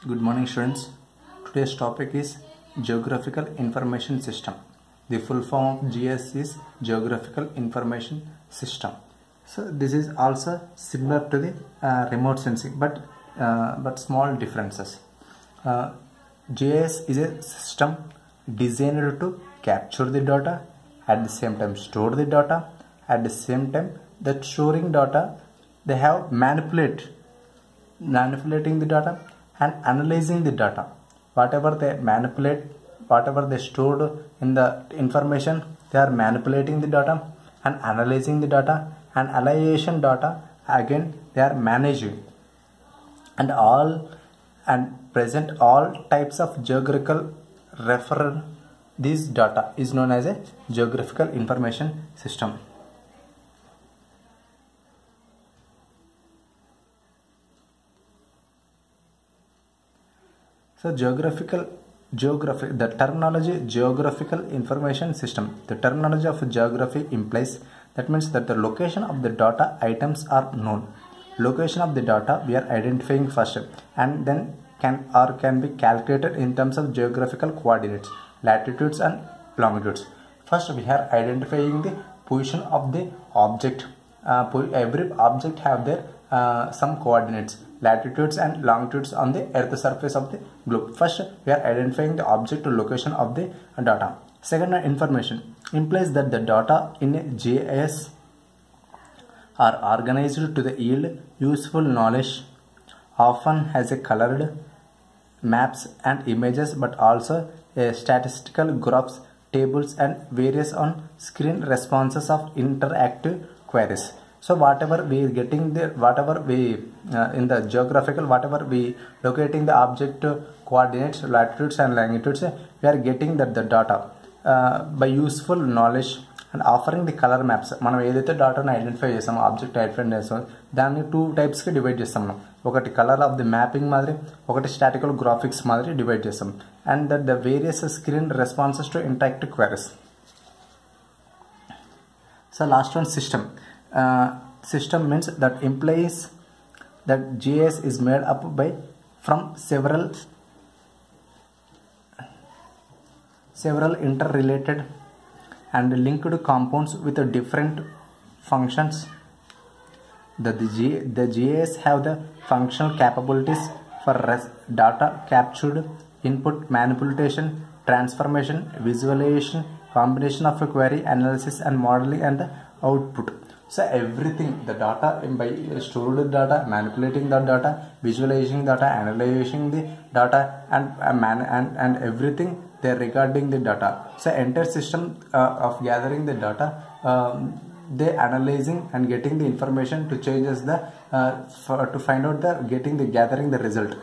Good morning, students. Today's topic is Geographical Information System. The full form of GIS is Geographical Information System. So this is also similar to the remote sensing, but small differences. GIS is a system designed to capture the data, at the same time store the data, at the same time that storing data they have manipulating the data and analyzing the data. Whatever they manipulate, whatever they stored in the information, they are manipulating the data and analyzing the data, and analyzation data again they are managing, and present all types of geographical reference. This data is known as a geographical information system. So the terminology geographical information system. The terminology of geography implies, that means that the location of the data items are known. Location of the data we are identifying first, and then can be calculated in terms of geographical coordinates, latitudes and longitudes. First we are identifying the position of the object. Every object have their some coordinates, latitudes and longitudes on the earth surface of the globe. First we are identifying the object location of the data. Second, information implies that the data in a GIS are organized to the yield useful knowledge, often has a colored maps and images, but also statistical graphs, tables and various on screen responses of interactive queries. So whatever we are getting there, whatever we in the geographical, whatever we locating the object coordinates, latitudes and longitudes, we are getting that the data by useful knowledge and offering the color maps. మనం ఏదైతే డాటాను identify చేస్తామో, object identify చేస్తామో, దాన్ని 2 టైప్స్కి divide చేస్తాం మనం. ఒకటి colour of the mapping మాదిరి, ఒకటి స్టాటికల్ గ్రాఫిక్స్ మాదిరి డివైడ్ చేస్తాం. And that the various screen responses to interactive queries. So last one system. System means that implies that GIS is made up from several interrelated and linked compounds with different functions. The GIS have the functional capabilities for data captured, input, manipulation, transformation, visualization, combination of a query, analysis and modeling, and the output. So everything, the data by stored data, manipulating the data, visualizing data, analyzing the data, and everything there regarding the data. So entire system of gathering the data, they analyzing and getting the information to changes the to find out the gathering the result.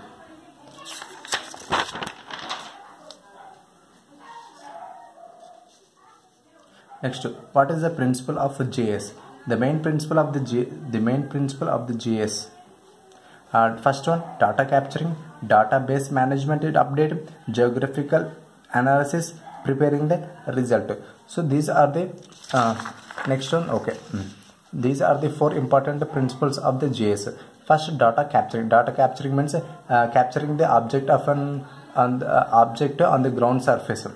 Next, what is the principle of GIS? The main principle of the GIS. First one, data capturing, database management and update, geographical analysis, preparing the result. So these are the next one. Okay, these are the 4 important principles of the GIS. First, data capturing. Data capturing means capturing the object of object on the ground surface.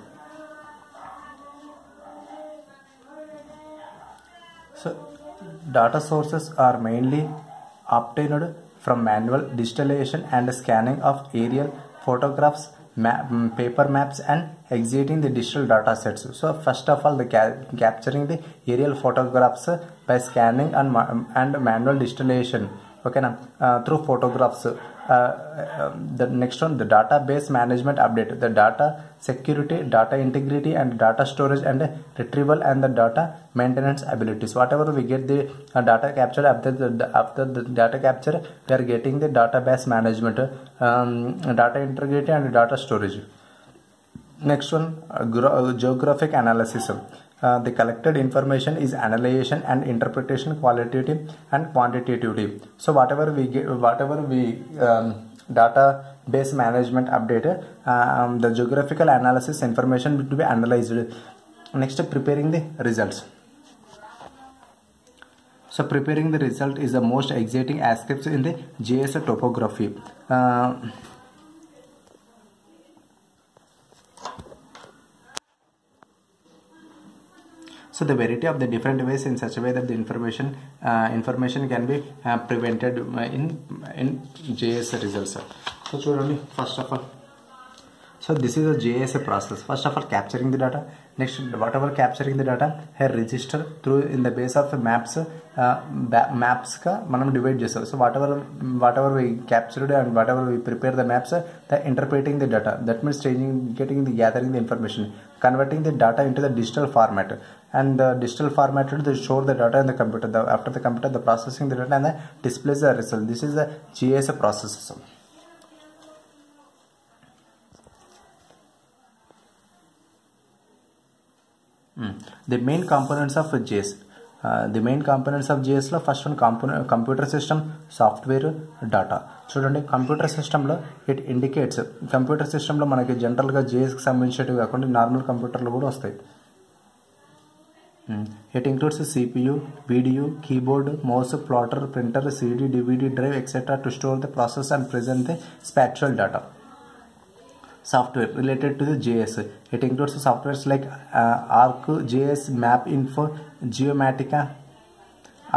So data sources are mainly obtained from manual digitalization and scanning of aerial photographs, paper maps and exiting the digital data sets. So first of all, the capturing the aerial photographs by scanning and manual digitalization, okay, through photographs. The next one, the database management update, the data security, data integrity and data storage and retrieval and the data maintenance abilities. Whatever we get the data captured, after the data capture we are getting the database management, data integrity and data storage. Next one, geographic analysis. The collected information is analyzation and interpretation, qualitative and quantitative. So whatever we database management update, the geographical analysis information to be analyzed. Next, preparing the results. So preparing the result is the most exciting aspect in the GIS topography. So the variety of the different ways in such a way that the information can be prevented in JS results. So చూడండి first of all, so this is a JS process. First of all, capturing the data. Next, whatever capturing the data, here register through in the base of maps. Maps ka manam divide చేస్తాం. So whatever we captured and whatever we prepare the maps, the interpreting the data. That means gathering the information, converting the data into the digital format, and the digital format to store the data in the computer. After the computer, the processing the data and the displays the result. This is the JS process. The main components of JS. The main components of JS లో first one computer system, software, data. చూడండి computer సిస్టంలో it indicates, computer సిస్టంలో మనకి జనరల్గా JSకి సంబంధించినవి కాకుండా normal కంప్యూటర్లు కూడా వస్తాయి. It includes CPU, VDU, keyboard, mouse, plotter, printer, CD, DVD, drive etcetera to store the process and present the spatial data. Software related to the JS. It includes softwares like ArcGIS, MapInfo, Geomatica,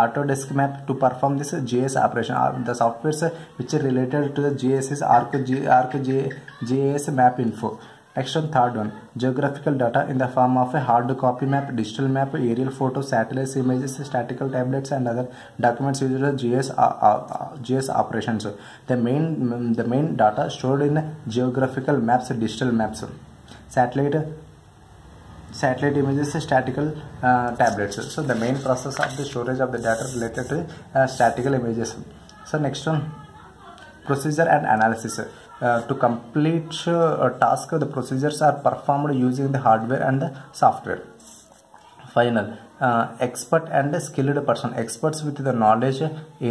Autodesk Map to perform this JS operation. The softwares which are related to the JS is ArcGIS, MapInfo. Next one, third one, geographical data in the form of a hard copy map, digital map, aerial photos, satellite images, statistical tablets, and other documents used in GIS operations. The main data stored in geographical maps, digital maps, satellite images, statistical tablets. So the main process of the storage of the data related to statistical images. So next one, procedure and analysis. To complete a task, the procedures are performed using the hardware and the software. Final, expert and skilled person. Experts with the knowledge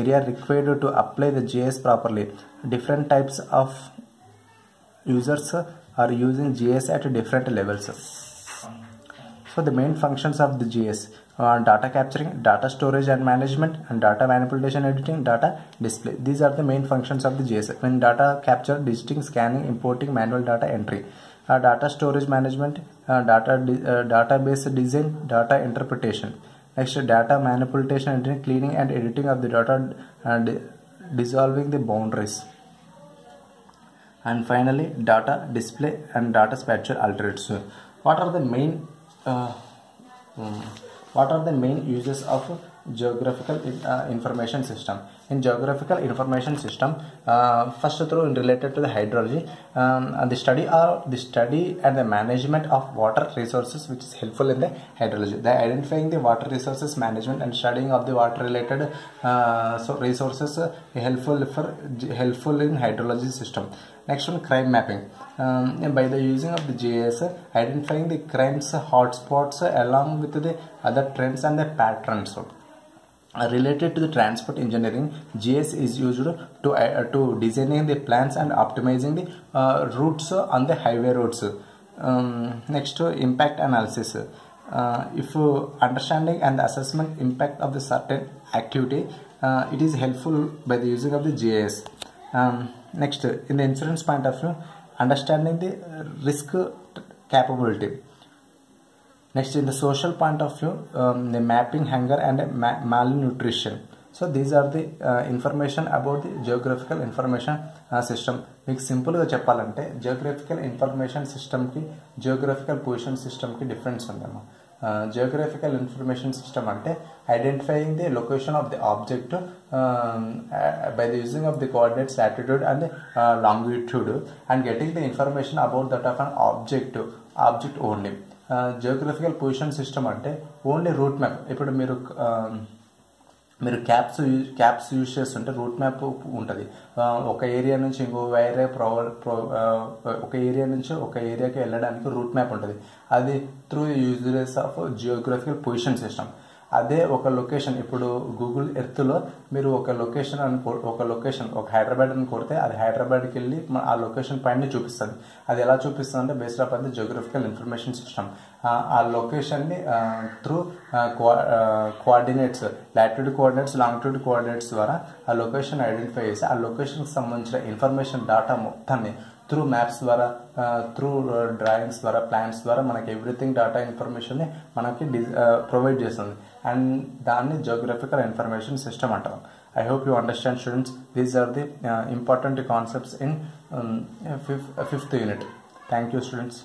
area required to apply the JS properly. Different types of users are using JS at different levels. So the main functions of the JS: data capturing, data storage and management, and data manipulation, editing, data display. These are the main functions of the JS. When data capture, digiting, scanning, importing, manual data entry, data storage management, database design, data interpretation. Next, data manipulation, editing, cleaning and editing of the data, dissolving the boundaries. And finally, data display and data spatial alternatives. What are the main uses of geographical information system? In geographical information system, first through related to the hydrology, the study and the management of water resources, which is helpful in the hydrology. The identifying the water resources management and studying of the water related resources helpful in hydrology system. Next one, crime mapping. By the using of the JS, identifying the crimes hotspots along with the other trends and the patterns. Related to the transport engineering, JS is used to designing the plans and optimizing the routes on the highway roads. Next, impact analysis. If understanding and assessment impact of the certain activity, it is helpful by the using of the JS. Next, in the insurance point of view, understanding the risk capability. Next, in the social point of view, the mapping hunger and malnutrition. So these are the information about the geographical information system. మీకు సింపుల్గా చెప్పాలంటే geographical information సిస్టమ్కి geographical position సిస్టమ్కి difference ఉందమ్మా. Geographical information system అంటే identifying the location of the object by the using of the coordinates latitude and longitude and getting the information about that of an object only. Geographical position system అంటే only route map. ఇప్పుడు మీరు caps use చేస్తుంటే route map ఉంటుంది. ఒక area నుంచి ఇంకో ఒక area నుంచి ఒక ఏరియాకి వెళ్ళడానికి రూట్ మ్యాప్ ఉంటుంది. అది through uses of geographical position system. అదే ఒక లొకేషన్, ఇప్పుడు గూగుల్ ఎర్త్లో మీరు ఒక లొకేషన్ ఒక హైదరాబాద్ అని కొడితే అది హైదరాబాద్కి వెళ్ళి ఆ లొకేషన్ పైన చూపిస్తుంది. అది ఎలా చూపిస్తుంది అంటే based of the geographical information system. ఆ లొకేషన్ని through coordinates, latitude coordinates, longitude coordinates ద్వారా ఆ లొకేషన్ ఐడెంటిఫై చేసి ఆ లొకేషన్కి సంబంధించిన ఇన్ఫర్మేషన్ డేటా మొత్తాన్ని త్రూ మ్యాప్స్ ద్వారా, త్రూ డ్రాయింగ్స్ ద్వారా, ప్లాన్స్ ద్వారా మనకి ఎవ్రీథింగ్ డేటా ఇన్ఫర్మేషన్ని మనకి ప్రొవైడ్ చేస్తుంది. అండ్ దాన్ని జియోగ్రఫికల్ ఇన్ఫర్మేషన్ సిస్టమ్ అంటారు. I hope you understand, students. These are the important concepts in 5th unit. Thank you, students.